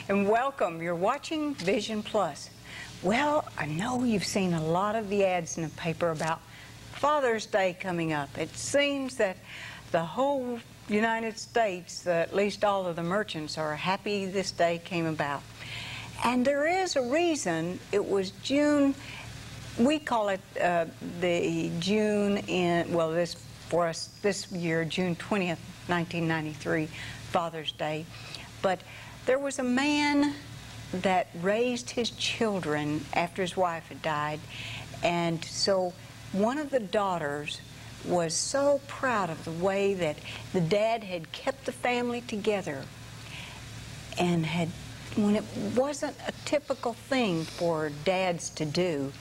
and welcome. You're watching Vision Plus. Well, I know you've seen a lot of the ads in the paper about Father's Day coming up. It seems that the whole United States, at least all of the merchants, are happy this day came about. And there is a reason. It was June, we call it the June in, well, for us this year, June 20th, 1993, Father's Day. But there was a man that raised his children after his wife had died, and so one of the daughters was so proud of the way that the dad had kept the family together and had, when it wasn't a typical thing for dads to do.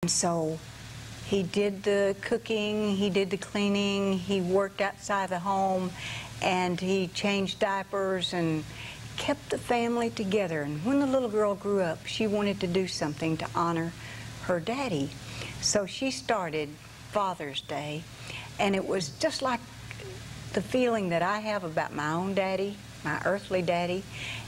And so he did the cooking, he did the cleaning, he worked outside the home, and he changed diapers and kept the family together. And when the little girl grew up, she wanted to do something to honor her daddy. So she started Father's Day, and it was just like the feeling that I have about my own daddy, my earthly daddy,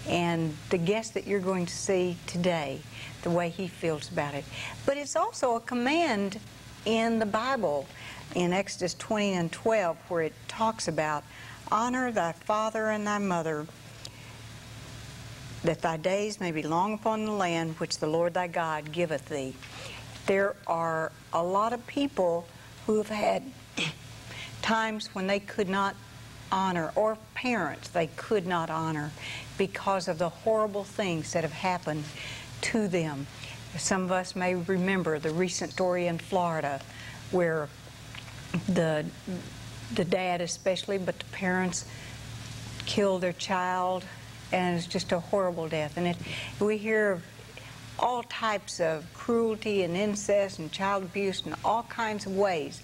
and the guest that you're going to see today, the way he feels about it. But it's also a command in the Bible, in Exodus 20 and 12, where it talks about, honor thy father and thy mother, that thy days may be long upon the land which the Lord thy God giveth thee. There are a lot of people who have had times when they could not honor, or parents they could not honor, because of the horrible things that have happened to them. Some of us may remember the recent story in Florida where the dad especially, but the parents killed their child, and it's just a horrible death. And we hear of all types of cruelty and incest and child abuse in all kinds of ways.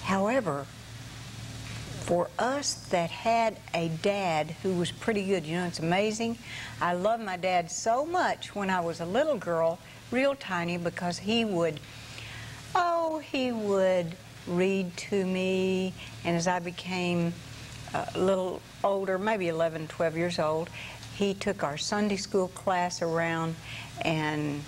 However, for us that had a dad who was pretty good, you know, it's amazing. I loved my dad so much when I was a little girl, real tiny, because he would read to me, and as I became a little older, maybe 11, 12 years old, he took our Sunday school class around, and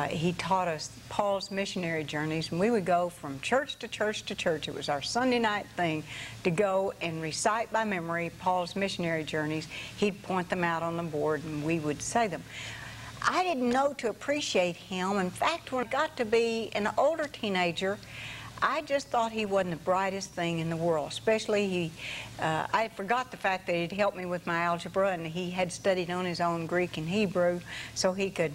he taught us Paul's missionary journeys, and we would go from church to church to church. It was our Sunday night thing to go and recite by memory Paul's missionary journeys. He'd point them out on the board, and we would say them. I didn't know to appreciate him. In fact, when I got to be an older teenager, I just thought he wasn't the brightest thing in the world. Especially I forgot the fact that he'd helped me with my algebra, and he had studied on his own Greek and Hebrew so he could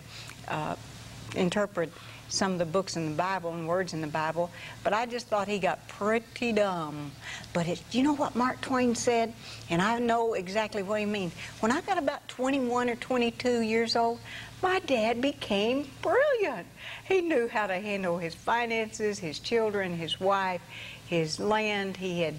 interpret some of the books in the Bible and words in the Bible. But I just thought he got pretty dumb. But you know what Mark Twain said? And I know exactly what he means. When I got about 21 or 22 years old, my dad became brilliant. He knew how to handle his finances, his children, his wife, his land. He had,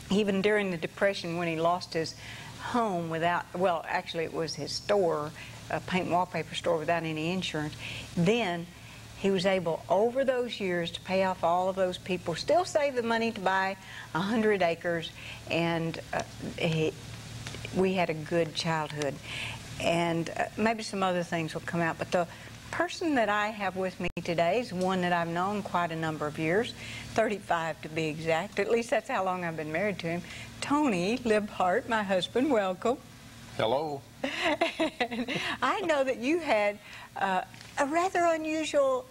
even during the Depression when he lost his home without, well, actually it was his store, a paint and wallpaper store, without any insurance, then he was able, over those years, to pay off all of those people, still save the money to buy 100 acres, and we had a good childhood. And maybe some other things will come out, but the person that I have with me today is one that I've known quite a number of years, 35 to be exact. At least that's how long I've been married to him. Tony Libhart, my husband, welcome. Hello. I know that you had a rather unusual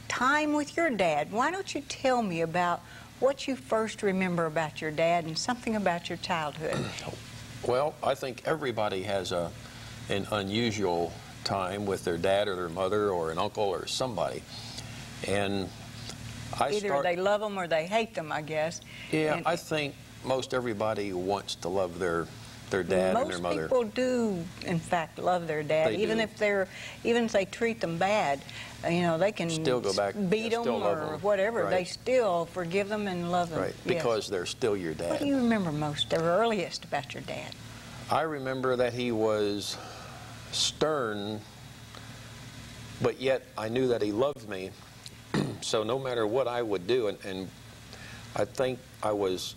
time with your dad. Why don't you tell me about what you first remember about your dad and something about your childhood? Well, I think everybody has an unusual time with their dad or their mother or an uncle or somebody. And either they love them or they hate them, I guess. Yeah, I think most everybody wants to love their dad and their mother. Most people do, in fact, love their dad, even if they treat them bad. You know, they can still go back, beat them or whatever. Right. They still forgive them and love them. Right, because they're still your dad. What do you remember most or earliest about your dad? I remember that he was stern, but yet I knew that he loved me. So no matter what I would do, and I think I was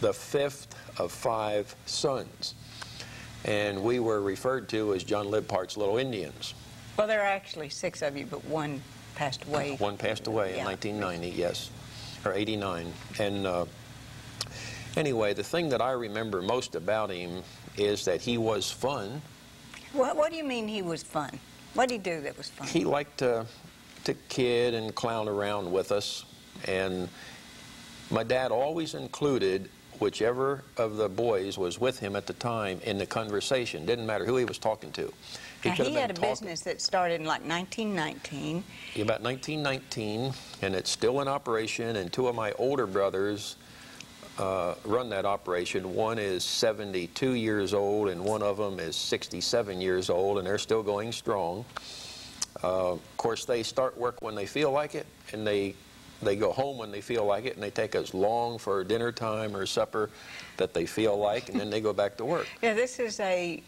the fifth of 5 sons. And we were referred to as John Libhart's Little Indians. Well, there are actually 6 of you, but one passed away. One passed away in 1990, yes, or 89. And anyway, the thing that I remember most about him is that he was fun. What do you mean he was fun? What did he do that was fun? He liked to kid and clown around with us. And my dad always included whichever of the boys was with him at the time in the conversation. Didn't matter who he was talking to. He had a business that started in like 1919. About 1919, and it's still in operation, and 2 of my older brothers run that operation. One is 72 years old, and one of them is 67 years old, and they're still going strong. Of course, they start work when they feel like it, and they go home when they feel like it, and they take as long for dinner time or supper that they feel like, and then they go back to work. Yeah, this is a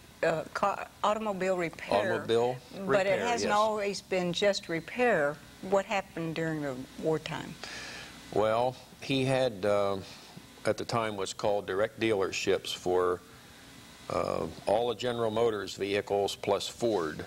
automobile repair. Automobile repair, but it hasn't yes. always been just repair. What happened during the wartime? Well, he had, at the time, what's called direct dealerships for all the General Motors vehicles plus Ford.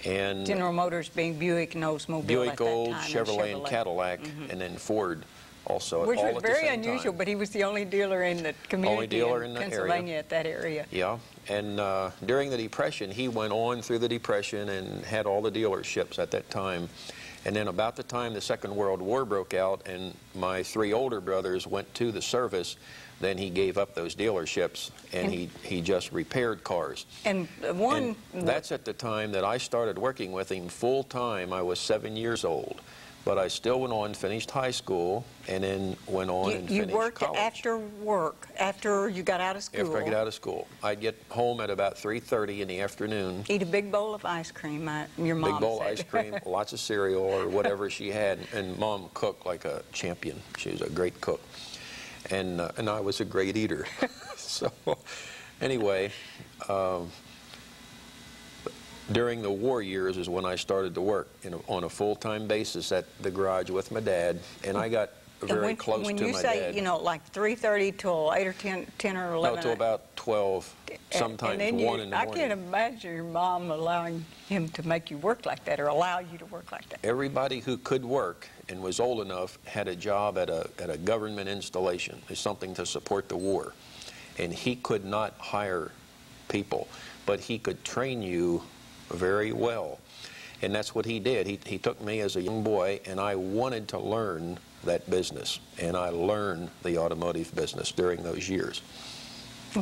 And General Motors being Buick and Oldsmobile Buick, at that Olds, time, Chevrolet, and Cadillac, and then Ford also. Which all was at the very same unusual, time. but he was the only dealer in the community Only dealer in in the Pennsylvania area. at that area. Yeah, and during the Depression, he went on through the Depression and had all the dealerships at that time. And then about the time the Second World War broke out and my 3 older brothers went to the service, then he gave up those dealerships and he just repaired cars. And that's at the time that I started working with him full time. I was 7 years old. But I still went on, finished high school, and then went on and finished college. You worked after work, after you got out of school? After I got out of school. I'd get home at about 3:30 in the afternoon. Eat a big bowl of ice cream, your mom Big bowl of said. ice cream, lots of cereal or whatever she had. And Mom cooked like a champion. She was a great cook. And I was a great eater. So anyway, during the war years is when I started to work on a full-time basis at the garage with my dad, and I got very close to my dad. When you say, you know, like 3:30 till 8 or 10 or 11? No, till about 12, sometimes 1 in the morning. I can't imagine your mom allowing him to make you work like that or allow you to work like that. Everybody who could work and was old enough had a job at a government installation. It's something to support the war. And he could not hire people, but he could train you very well. And that's what he did. He took me as a young boy, and I wanted to learn that business. And I learned the automotive business during those years.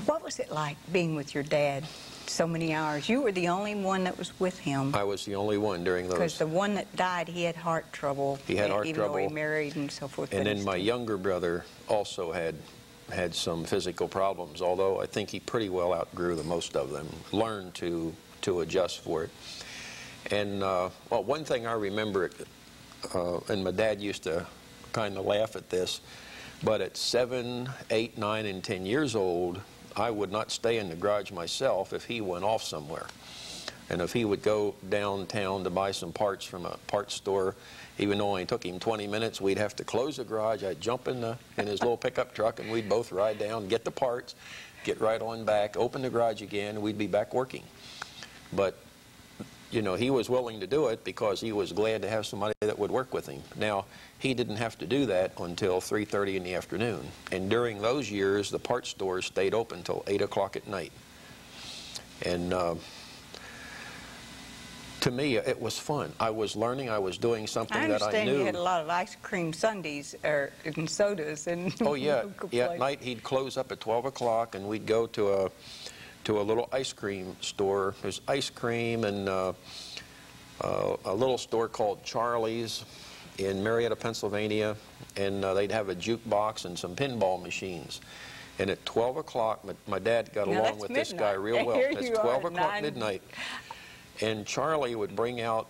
What was it like being with your dad so many hours? You were the only one that was with him. I was the only one during those. Because the one that died, he had heart trouble. He had heart trouble. Even though he married and so forth. And then my younger brother also had some physical problems, although I think he pretty well outgrew most of them, learned to adjust for it. And well, one thing I remember, and my dad used to kind of laugh at this, but at 7, 8, 9, and 10 years old, I would not stay in the garage myself if he went off somewhere. And if he would go downtown to buy some parts from a parts store, even though it only took him 20 minutes, we'd have to close the garage. I'd jump in his little pickup truck, and we'd both ride down, get the parts, get right on back, open the garage again, and we'd be back working. But, you know, he was willing to do it because he was glad to have somebody that would work with him. Now, he didn't have to do that until 3:30 in the afternoon. And during those years, the parts stores stayed open till 8 o'clock at night. And to me, it was fun. I was learning. I was doing something that I knew. I understand you had a lot of ice cream sundaes and sodas. And oh, yeah. Yeah, at night he'd close up at 12 o'clock, and we'd go to a little ice cream store. There's ice cream and a little store called Charlie's in Marietta, Pennsylvania, and they'd have a jukebox and some pinball machines. And at 12 o'clock, my dad got along with this guy real well. That's 12 o'clock midnight. And Charlie would bring out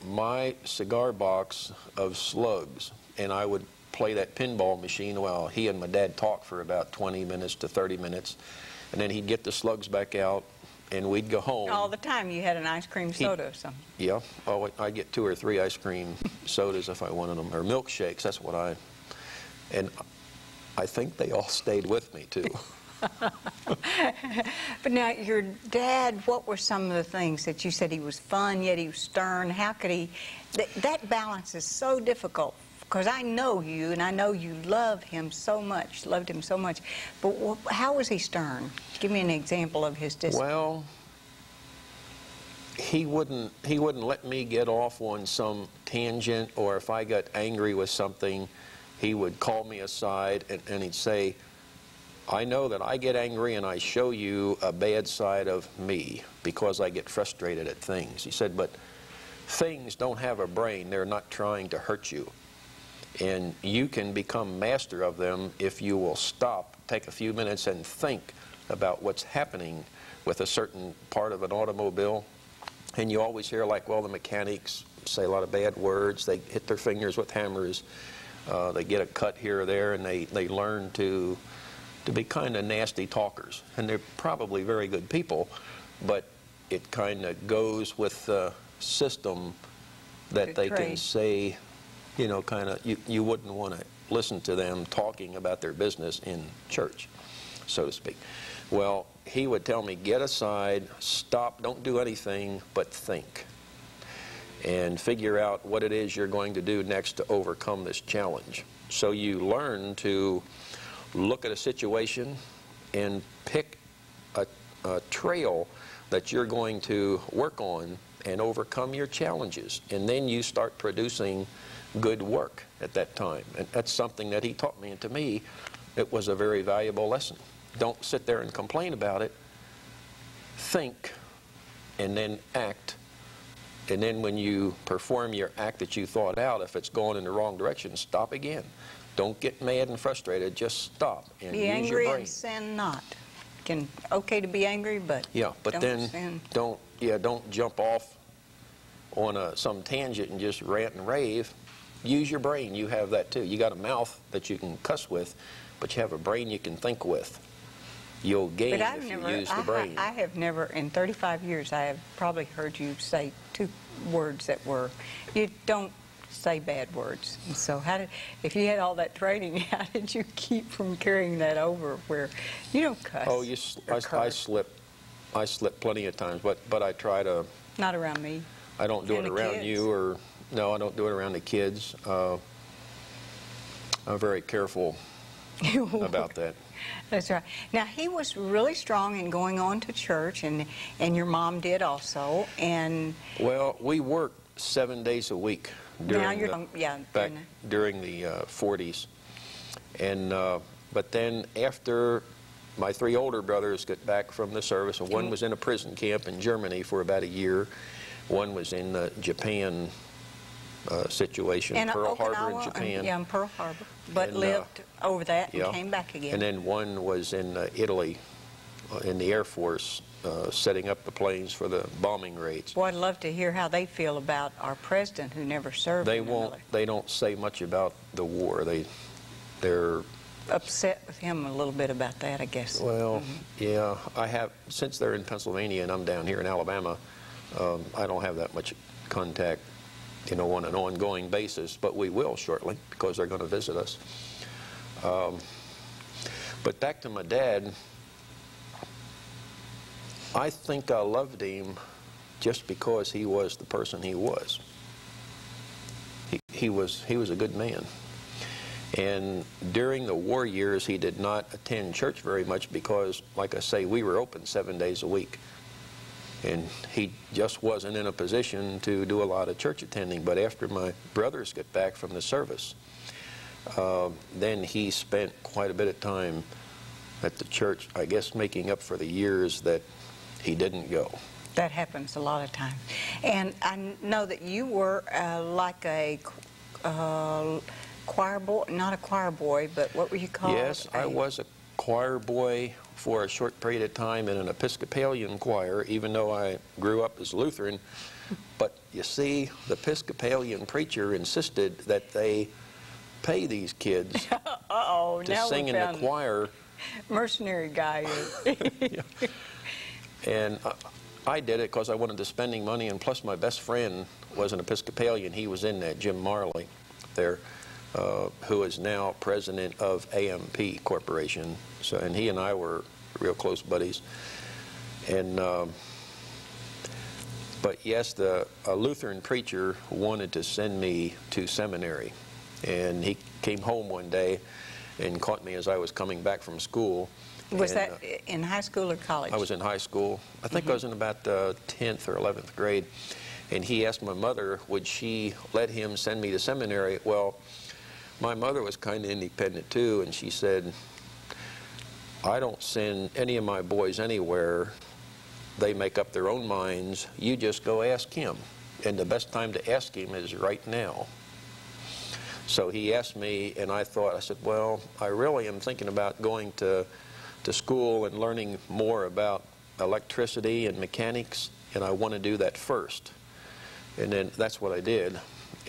my cigar box of slugs, and I would play that pinball machine while he and my dad talked for about 20 minutes to 30 minutes. And then he'd get the slugs back out, and we'd go home. All the time you had an ice cream soda or something. Yeah. Oh, I'd get 2 or 3 ice cream sodas if I wanted them, or milkshakes. That's what and I think they all stayed with me, too. But now, your dad, what were some of the things that you said? He was fun, yet he was stern. How could he... That balance is so difficult, because I know you, and I know you loved him so much. But how was he stern? Give me an example of his discipline. Well, he wouldn't let me get off on some tangent, or if I got angry with something, he would call me aside and he'd say, I know that I get angry and I show you a bad side of me because I get frustrated at things. He said, but things don't have a brain. They're not trying to hurt you. And you can become master of them if you will stop, take a few minutes and think about what's happening with a certain part of an automobile. And you always hear, like, well, the mechanics say a lot of bad words. They hit their fingers with hammers. They get a cut here or there, and they learn to be kind of nasty talkers. And they're probably very good people, but it kind of goes with the system that they can say, you know, kind of, you wouldn't want to listen to them talking about their business in church, so to speak. Well, he would tell me, get aside, stop, don't do anything but think, and figure out what it is you're going to do next to overcome this challenge. So you learn to look at a situation and pick a trail that you're going to work on and overcome your challenges. And then you start producing good work at that time. And that's something that he taught me. And to me, it was a very valuable lesson. Don't sit there and complain about it. Think and then act. And then when you perform your act that you thought out, if it's going in the wrong direction, stop again. Don't get mad and frustrated. Just stop and use your brain. Be angry and sin not. Okay to be angry, but but then sin. Don't jump off on some tangent and just rant and rave. Use your brain. You have that too. You got a mouth that you can cuss with, but you have a brain you can think with. You'll gain if you use the brain. I have never, in 35 years, I have probably heard you say two words that were, you don't say bad words. And so if you had all that training, how did you keep from carrying that over where you don't cuss? Oh, I slip plenty of times, but I try to. Not around me. I don't do it around kids. You, or no, I don't do it around the kids. I'm very careful about that. That's right. Now, he was really strong in going on to church, and your mom did also. And well, we worked 7 days a week during during the 40s, and but then after my three older brothers got back from the service, and one was in a prison camp in Germany for about a year, one was in the Japan situation, Pearl Harbor in Japan. In Pearl Harbor, but lived over that and came back again. And then one was in Italy, in the Air Force, setting up the planes for the bombing raids. Well, I'd love to hear how they feel about our president who never served. They don't say much about the war. They're upset with him a little bit about that, I guess. Well, yeah, I have, since they're in Pennsylvania and I'm down here in Alabama, I don't have that much contact, you know, on an ongoing basis, but we will shortly because they're going to visit us. But back to my dad, I think I loved him just because he was the person he was. He was a good man. And during the war years, he did not attend church very much because, like I say, we were open 7 days a week. And he just wasn't in a position to do a lot of church attending. But after my brothers got back from the service, then he spent quite a bit of time at the church, I guess making up for the years that he didn't go. That happens a lot of times. And I know that you were like a choir boy, not a choir boy, but what were you called? Yes, I was a choir boy for a short period of time in an Episcopalian choir, even though I grew up as Lutheran. But you see, the Episcopalian preacher insisted that they pay these kids to sing in the choir. Mercenary guy. Yeah. And I did it because I wanted to spending money, and plus my best friend was an Episcopalian. He was in that, Jim Marley there. who is now president of AMP Corporation. So, and he and I were real close buddies. And but yes, a Lutheran preacher wanted to send me to seminary, and he came home one day and caught me as I was coming back from school. Was that in high school or college? I was in high school. I think I was in about 10th or 11th grade. And he asked my mother, would she let him send me to seminary? Well, my mother was kind of independent too, and she said, I don't send any of my boys anywhere. They make up their own minds. You just go ask him. And the best time to ask him is right now. So he asked me, and I said, well, I really am thinking about going to school and learning more about electricity and mechanics, and I want to do that first. And then that's what I did.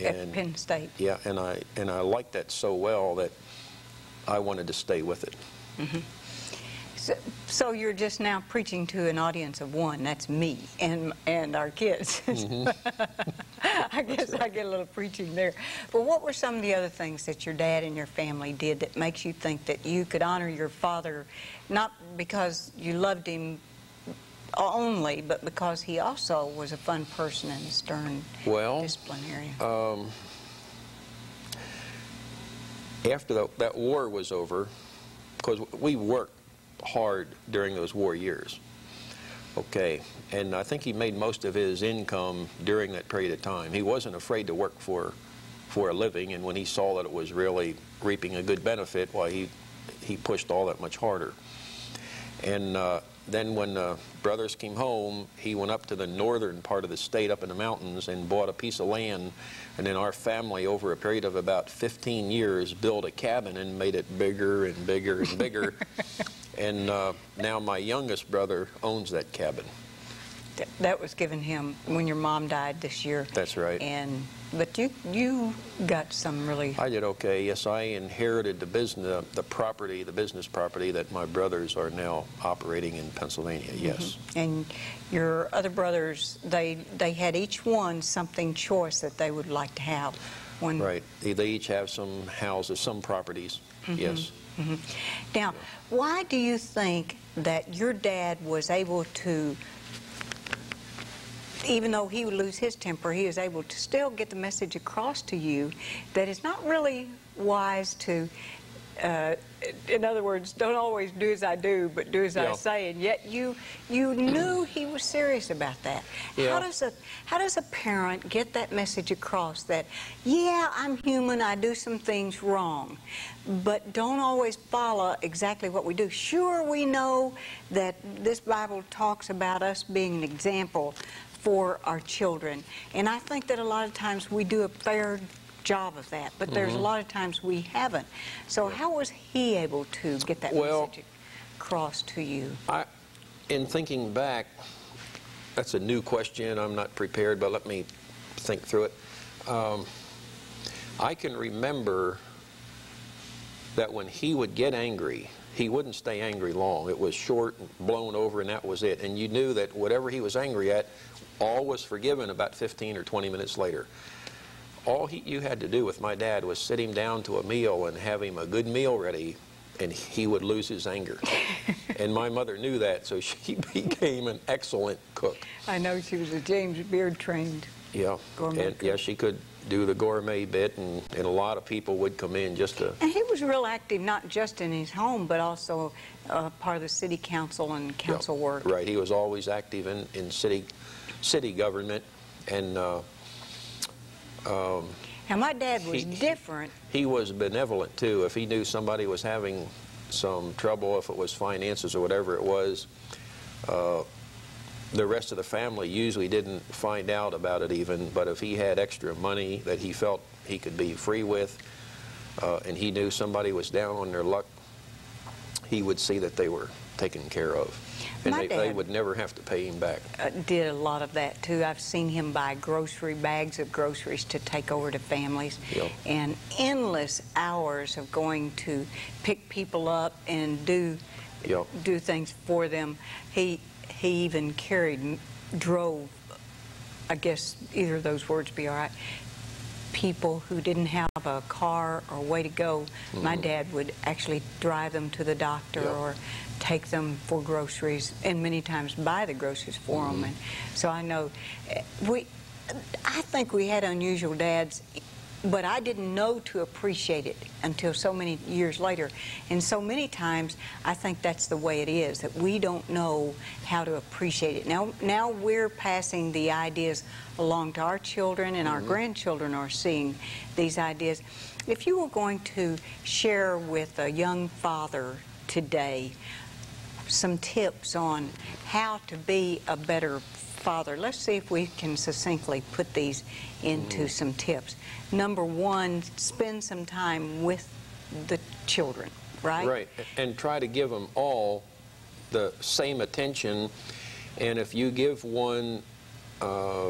At Penn State. Yeah, and I liked that so well that I wanted to stay with it. Mm-hmm. So you're just now preaching to an audience of one. That's me and our kids. Mm-hmm. I guess right. I get a little preaching there. But what were some of the other things that your dad and your family did that makes you think that you could honor your father, not because you loved him only, but because he also was a fun person and a stern disciplinarian? After that war was over, because we worked hard during those war years, okay, and I think he made most of his income during that period of time. He wasn't afraid to work for a living, and when he saw that it was really reaping a good benefit, why he pushed all that much harder. And then when the brothers came home, he went up to the northern part of the state up in the mountains and bought a piece of land, and then our family, over a period of about 15 years, built a cabin and made it bigger and bigger and bigger. And now my youngest brother owns that cabin. That was given him when your mom died this year. That's right. But you got some really... I did okay. Yes, I inherited the business property that my brothers are now operating in Pennsylvania. Yes. Mm-hmm. And your other brothers, they had each one something choice that they would like to have. Right. They each have some houses, some properties. Mm-hmm. Yes. Mm-hmm. Now, why do you think that your dad was able to, even though he would lose his temper, he was able to still get the message across to you that it's not really wise to, in other words, don't always do as I do, but do as I say, and yet you knew he was serious about that. Yeah. How does a parent get that message across that, yeah, I'm human, I do some things wrong, but don't always follow exactly what we do? Sure, we know that this Bible talks about us being an example for our children, and I think that a lot of times we do a fair job of that, but there's a lot of times we haven't. So how was he able to get that message across to you? In thinking back, that's a new question. I'm not prepared, but let me think through it. I can remember that when he would get angry, he wouldn't stay angry long. It was short and blown over, and that was it. And you knew that whatever he was angry at, all was forgiven about 15 or 20 minutes later. All you had to do with my dad was sit him down to a meal and have him a good meal ready, and he would lose his anger. And my mother knew that, so she became an excellent cook. I know she was a James Beard trained gourmet cook. Yeah, she could do the gourmet bit, and a lot of people would come in just to... And he was real active, not just in his home, but also part of the city council and council work. Right, he was always active in city government, and... now, my dad was different. He was benevolent, too. If he knew somebody was having some trouble, if it was finances or whatever it was, the rest of the family usually didn't find out about it even, but if he had extra money that he felt he could be free with, and he knew somebody was down on their luck, he would see that they were taken care of. And they would never have to pay him back. Did a lot of that, too. I've seen him buy bags of groceries to take over to families. Yep. And endless hours of going to pick people up and do things for them. He even drove, I guess either of those words be all right, people who didn't have a car or way to go, my dad would actually drive them to the doctor or take them for groceries, and many times buy the groceries for them. And so I know I think we had unusual dads, but I didn't know to appreciate it until so many years later. And so many times, I think that's the way it is, that we don't know how to appreciate it. Now we're passing the ideas along to our children, and our grandchildren are seeing these ideas. If you were going to share with a young father today some tips on how to be a better father, let's see if we can succinctly put these into some tips. Number one, spend some time with the children, right? Right, and try to give them all the same attention. And if you give one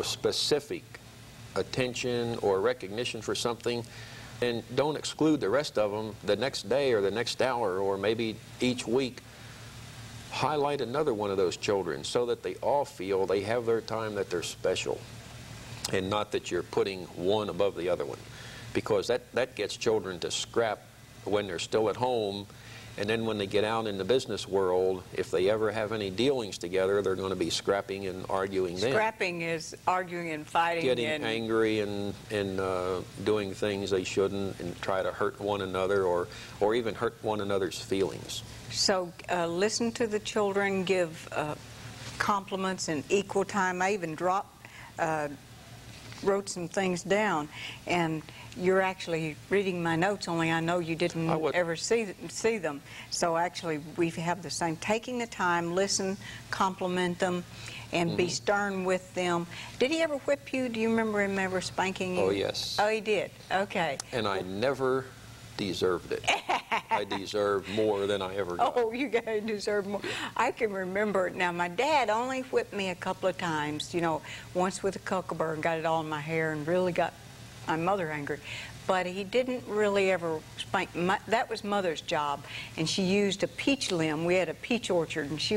specific attention or recognition for something, and don't exclude the rest of them the next day or the next hour or maybe each week. Highlight another one of those children so that they all feel they have their time, that they're special, and not that you're putting one above the other one, because that gets children to scrap when they're still at home, and then when they get out in the business world, if they ever have any dealings together, they're going to be scrapping and arguing then. Scrapping is arguing and fighting. Getting angry and doing things they shouldn't, and try to hurt one another or even hurt one another's feelings. So listen to the children, give compliments in equal time. I even wrote some things down, and you're actually reading my notes, only I know you didn't ever see them. So actually we have the same. Taking the time, listen, compliment them, and be stern with them. Did he ever whip you? Do you remember him ever spanking you? Oh, yes. Oh, he did? Okay. And I never deserved it. I deserved more than I ever got. Oh, you guys deserve more. I can remember. Now, my dad only whipped me a couple of times, you know, once with a kookaburra and got it all in my hair and really got my mother angry. But he didn't really ever spank. That was Mother's job, and she used a peach limb. We had a peach orchard, and she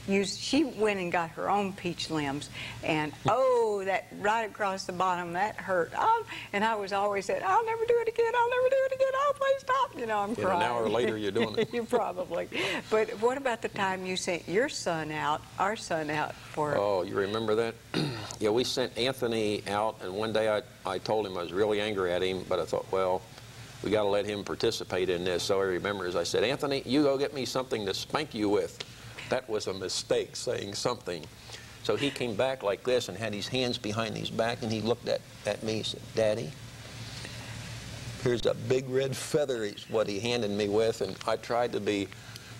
went and got her own peach limbs, and oh, that right across the bottom, that hurt. Oh, and I was always saying, I'll never do it again, I'll never do it again, oh, please stop. You know, I'm crying. An hour later, you're doing it. You probably. But what about the time you sent your son out, our son out for... Oh, you remember that? Yeah, we sent Anthony out, and one day I told him I was really angry at him, but I thought, well, we got to let him participate in this. So I remember, as I said, Anthony, you go get me something to spank you with. That was a mistake, saying something. So he came back like this and had his hands behind his back, and he looked at me and said, Daddy, here's a big red feather is what he handed me with. And I tried to be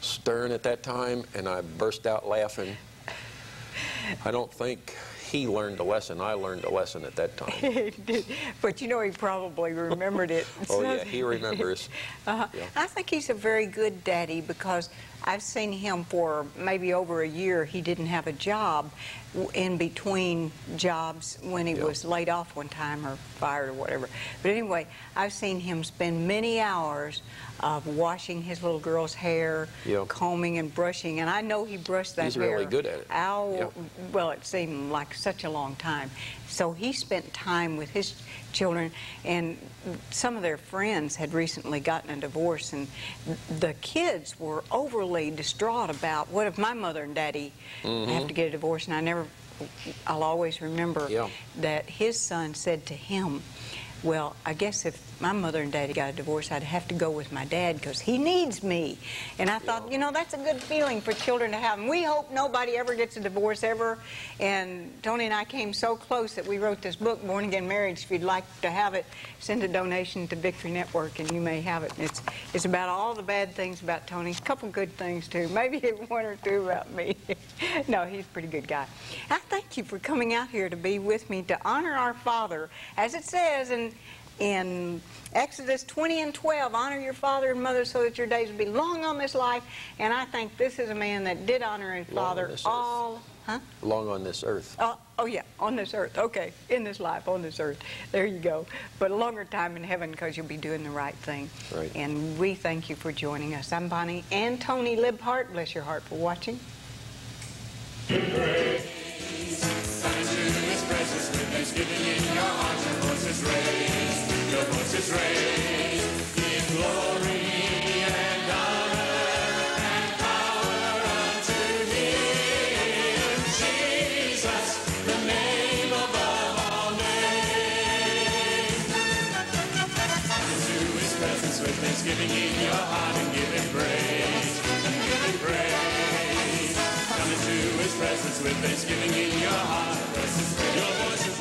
stern at that time, and I burst out laughing. I don't think he learned a lesson. I learned a lesson at that time. But you know, he probably remembered it. Oh, yeah, he remembers. Yeah. I think he's a very good daddy, because I've seen him for maybe over a year. He didn't have a job in between jobs when he was laid off one time or fired or whatever. But anyway, I've seen him spend many hours of washing his little girl's hair, combing and brushing, and I know he brushed that hair. He's really good at it. Well, it seemed like such a long time. So he spent time with his children, and some of their friends had recently gotten a divorce, and the kids were overly distraught about, what if my mother and daddy have to get a divorce? And I'll always remember that his son said to him, well, I guess if my mother and daddy got a divorce, I'd have to go with my dad because he needs me. And I thought, you know, that's a good feeling for children to have. And we hope nobody ever gets a divorce ever. And Tony and I came so close that we wrote this book, Born Again Marriage. If you'd like to have it, send a donation to Victory Network and you may have it. It's about all the bad things about Tony. A couple good things, too. Maybe one or two about me. No, he's a pretty good guy. I thank you for coming out here to be with me to honor our Father. As it says in Exodus 20:12, honor your father and mother so that your days will be long on this life. And I think this is a man that did honor his father long on this earth. Oh, yeah, on this earth. Okay, in this life, on this earth. There you go. But a longer time in heaven because you'll be doing the right thing. Right. And we thank you for joining us. I'm Bonnie and Tony Libhart. Bless your heart for watching. Praise, thanksgiving is precious, with thanksgiving in your heart, your voices raise. Jesus reigns. Give glory and honor and power unto him. Jesus, the name above all names. Come into his presence with thanksgiving in your heart and give him praise. Give him praise. Come into his presence with thanksgiving in your heart. Your voice is